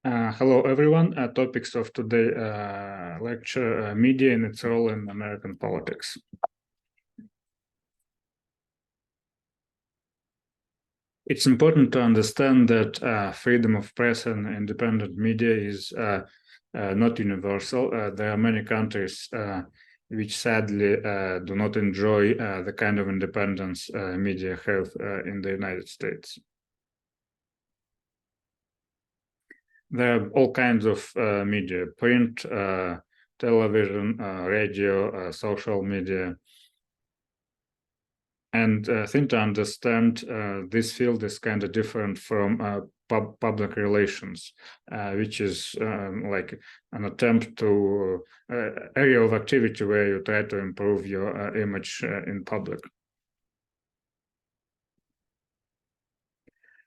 Hello, everyone. Topics of today lecture, media and its role in American politics. It's important to understand that freedom of press and independent media is not universal. There are many countries which sadly do not enjoy the kind of independence media have in the United States. There are all kinds of media: print, television, radio, social media. And thing to understand, this field is kind of different from public relations, which is like an attempt to area of activity where you try to improve your image in public.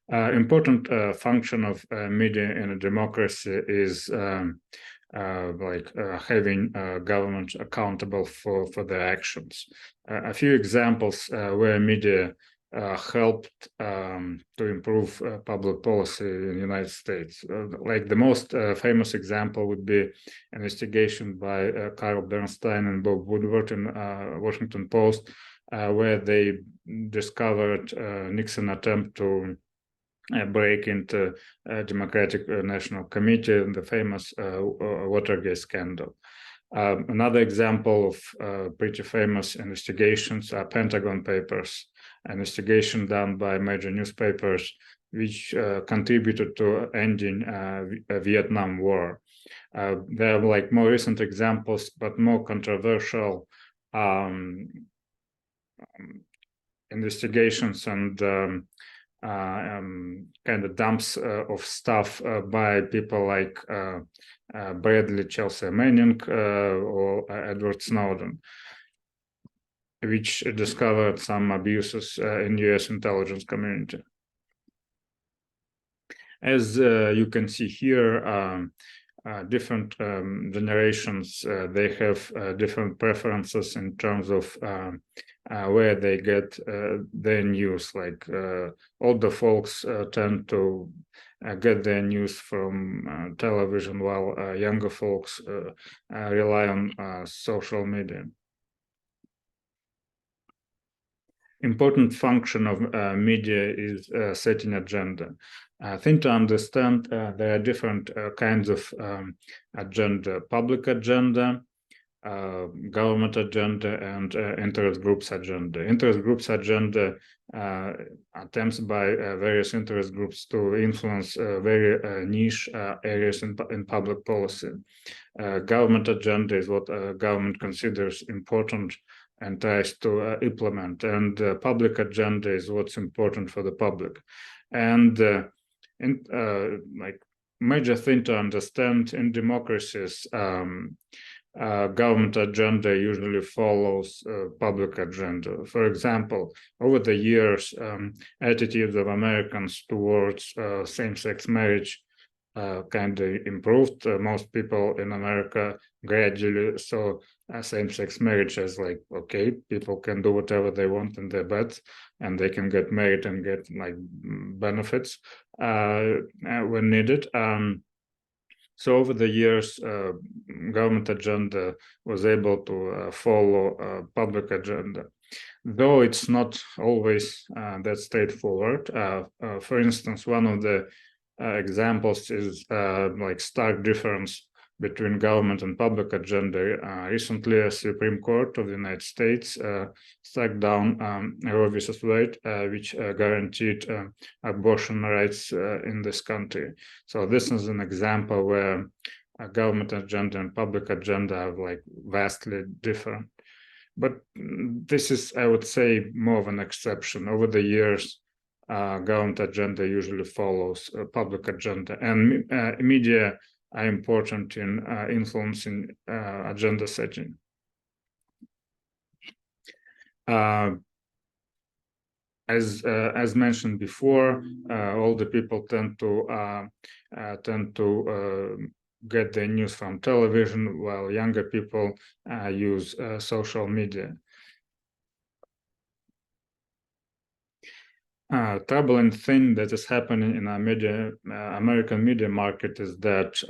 Important function of media in a democracy is having government accountable for their actions. A few examples where media helped to improve public policy in the United States. Like the most famous example would be investigation by Carl Bernstein and Bob Woodward in Washington Post, where they discovered Nixon attempt to break into Democratic National Committee and the famous Watergate scandal. Another example of pretty famous investigations are Pentagon Papers, investigation done by major newspapers, which contributed to ending a Vietnam War. There are like more recent examples, but more controversial investigations and kind of dumps of stuff by people like Bradley Chelsea Manning or Edward Snowden, which discovered some abuses in U.S. intelligence community. As you can see here, different generations, they have different preferences in terms of where they get their news. Like older folks tend to get their news from television, while younger folks rely on social media. Important function of media is setting agenda. I think to understand there are different kinds of agenda: public agenda, government agenda, and interest groups agenda. Interest groups agenda attempts by various interest groups to influence very niche areas in public policy. Government agenda is what government considers important and tries to implement, and public agenda is what's important for the public. And like major thing to understand in democracies, government agenda usually follows public agenda. For example, over the years, attitudes of Americans towards same-sex marriage kind of improved. Most people in America gradually saw same-sex marriage as like, okay, people can do whatever they want in their beds, and they can get married and get like benefits when needed. So over the years, government agenda was able to follow public agenda, though it's not always that straightforward. For instance, one of the examples is like stark difference between government and public agenda. Recently, a Supreme Court of the United States struck down Roe v. Wade, which guaranteed abortion rights in this country. So this is an example where government agenda and public agenda are like vastly different. But this is, I would say, more of an exception. Over the years, government agenda usually follows public agenda, and media are important in influencing agenda setting. As mentioned before, older people tend to get their news from television, while younger people use social media. troubling thing that is happening in our American media market is that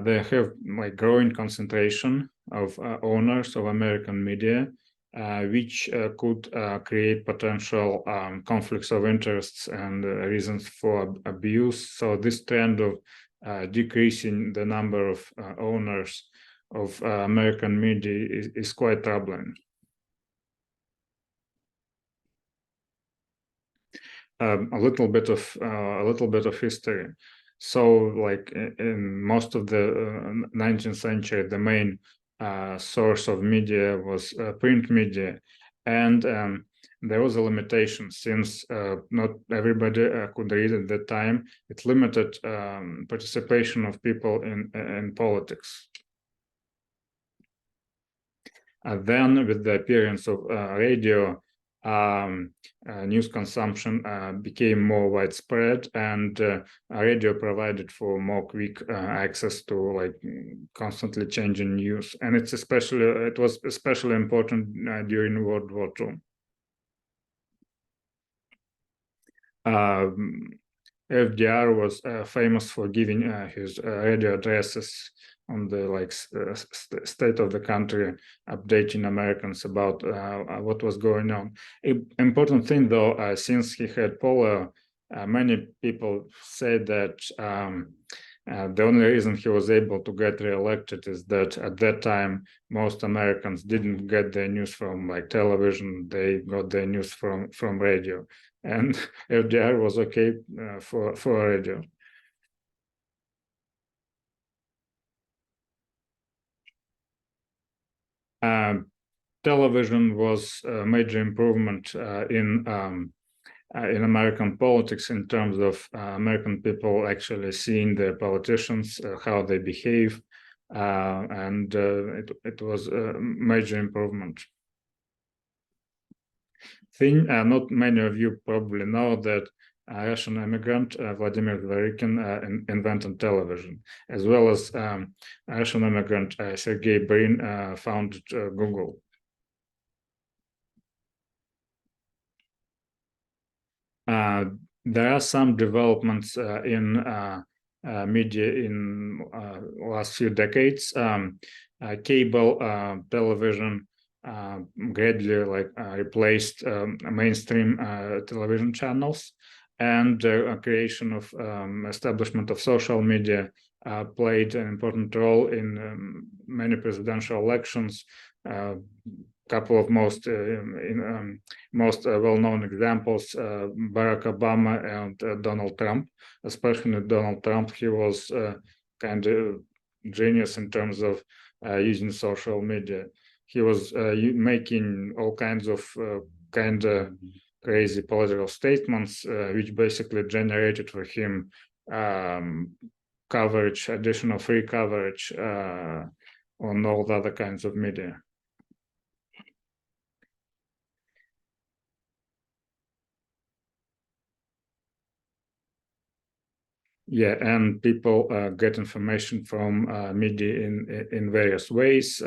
they have like growing concentration of owners of American media, which could create potential conflicts of interests and reasons for abuse. So this trend of decreasing the number of owners of American media is quite troubling. A little bit of history. So, like in most of the 19th century, the main source of media was print media, and there was a limitation since not everybody could read at that time. It limited participation of people in politics. Then, with the appearance of radio, news consumption became more widespread, and radio provided for more quick access to like constantly changing news. And it was especially important during World War II. FDR was famous for giving his radio addresses on the state of the country, updating Americans about what was going on. Important thing though, since he had polio, many people say that the only reason he was able to get reelected is that at that time most Americans didn't get their news from like television; they got their news from radio, and FDR was okay for radio. Television was a major improvement in American politics in terms of American people actually seeing their politicians, how they behave, and it was a major improvement. Not many of you probably know that Russian immigrant Vladimir Zworykin invented television, as well as Russian immigrant Sergey Brin founded Google. There are some developments in media in last few decades. Cable television gradually replaced mainstream television channels, and creation of establishment of social media played an important role in many presidential elections. Couple of most well-known examples: Barack Obama and Donald Trump. Especially Donald Trump, he was kind of genius in terms of using social media. He was making all kinds of kind of crazy political statements, which basically generated for him coverage, additional free coverage on all the other kinds of media. Yeah, and people get information from media in various ways.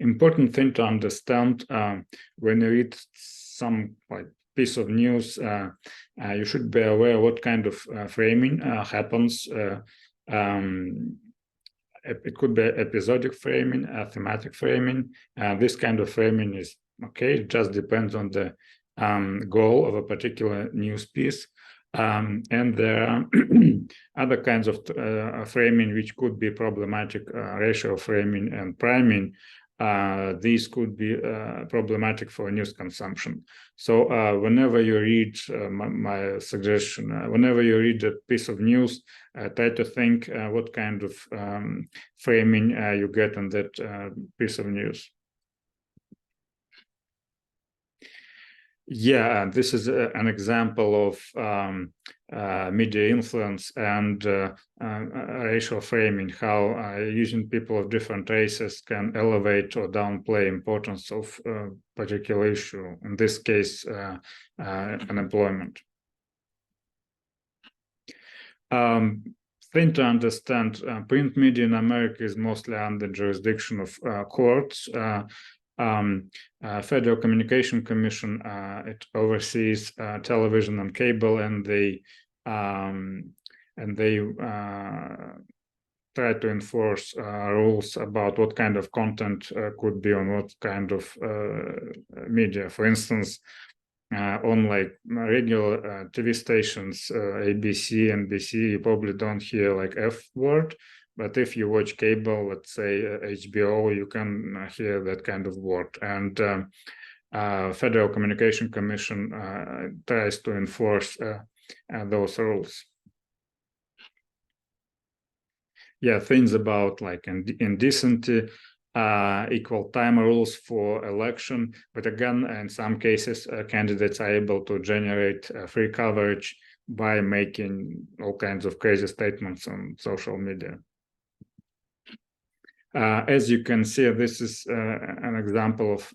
Important thing to understand when you read some piece of news, you should be aware what kind of framing happens. It could be episodic framing, thematic framing. This kind of framing is okay. It just depends on the goal of a particular news piece. And there are other kinds of framing which could be problematic, racial framing and priming. These could be problematic for news consumption. So whenever you read my suggestion, whenever you read a piece of news, try to think what kind of framing you get on that piece of news. Yeah, this is an example of media influence and racial framing, how using people of different races can elevate or downplay importance of a particular issue, in this case, unemployment. Thing to understand, print media in America is mostly under jurisdiction of courts. Federal Communication Commission, it oversees television and cable, and they try to enforce rules about what kind of content could be on what kind of media. For instance, on like regular TV stations, ABC, NBC, you probably don't hear like F word, but if you watch cable, let's say HBO, you can hear that kind of word. And Federal Communication Commission tries to enforce those rules. Yeah, things about like indecency, equal time rules for election. But again, in some cases, candidates are able to generate free coverage by making all kinds of crazy statements on social media. As you can see, this is an example of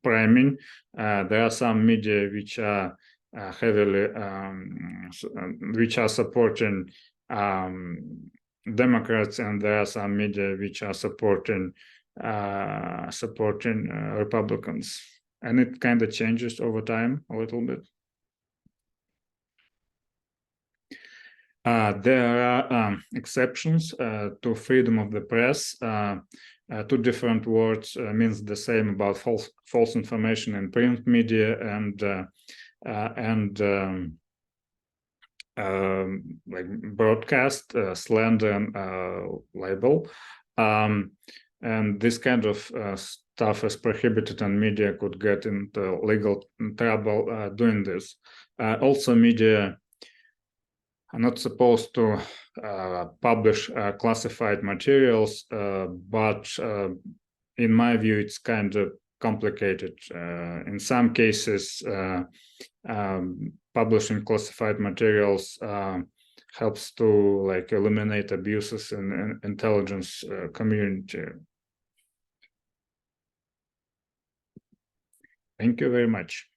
priming. There are some media which are heavily, which are supporting Democrats, and there are some media which are supporting Republicans, and it kind of changes over time a little bit. There are exceptions to freedom of the press. Two different words means the same about false information in print media and like broadcast, slander, and libel. And this kind of stuff is prohibited, and media could get into legal trouble doing this. Also, media are not supposed to publish classified materials, but in my view, it's kind of complicated. In some cases, publishing classified materials helps to like eliminate abuses in intelligence community. Thank you very much.